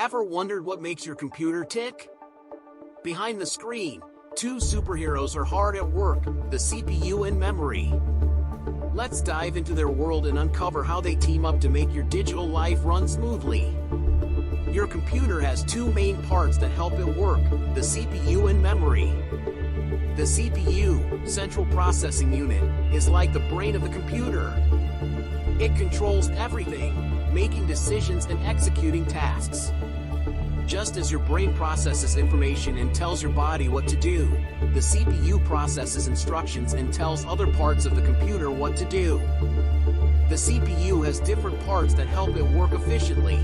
Ever wondered what makes your computer tick? Behind the screen, two superheroes are hard at work, the CPU and memory. Let's dive into their world and uncover how they team up to make your digital life run smoothly. Your computer has two main parts that help it work, the CPU and memory. The CPU, Central Processing Unit, is like the brain of the computer. It controls everything, making decisions and executing tasks. Just as your brain processes information and tells your body what to do, the CPU processes instructions and tells other parts of the computer what to do. The CPU has different parts that help it work efficiently.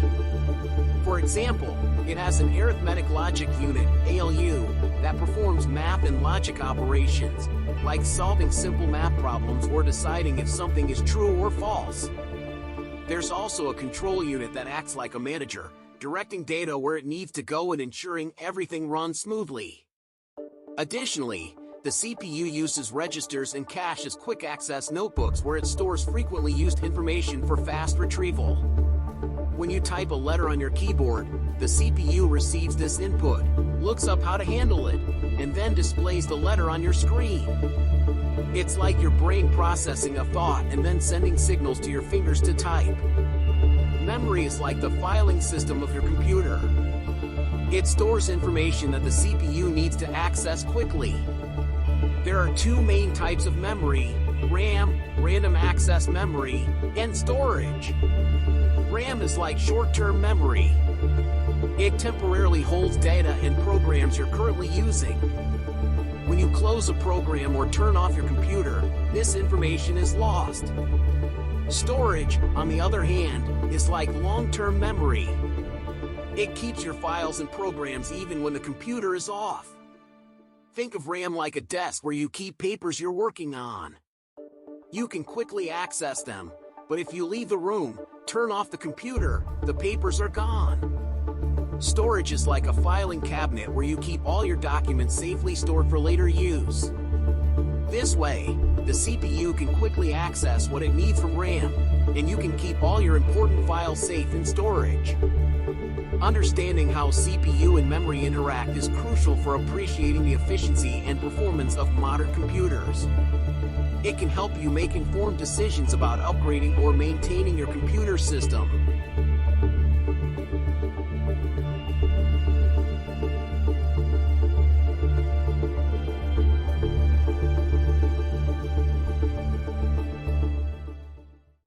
For example, it has an Arithmetic Logic Unit, ALU, that performs math and logic operations, like solving simple math problems or deciding if something is true or false. There's also a control unit that acts like a manager, directing data where it needs to go and ensuring everything runs smoothly. Additionally, the CPU uses registers and cache as quick-access notebooks where it stores frequently used information for fast retrieval. When you type a letter on your keyboard, the CPU receives this input, looks up how to handle it, and then displays the letter on your screen. It's like your brain processing a thought and then sending signals to your fingers to type. Memory is like the filing system of your computer. It stores information that the CPU needs to access quickly. There are two main types of memory: RAM, random access memory, and storage. RAM is like short-term memory. It temporarily holds data and programs you're currently using. When you close a program or turn off your computer, this information is lost. Storage, on the other hand, is like long-term memory. It keeps your files and programs even when the computer is off. Think of RAM like a desk where you keep papers you're working on. You can quickly access them, but if you leave the room, turn off the computer, the papers are gone. Storage is like a filing cabinet where you keep all your documents safely stored for later use. This way, the CPU can quickly access what it needs from RAM, and you can keep all your important files safe in storage. Understanding how CPU and memory interact is crucial for appreciating the efficiency and performance of modern computers. It can help you make informed decisions about upgrading or maintaining your computer system.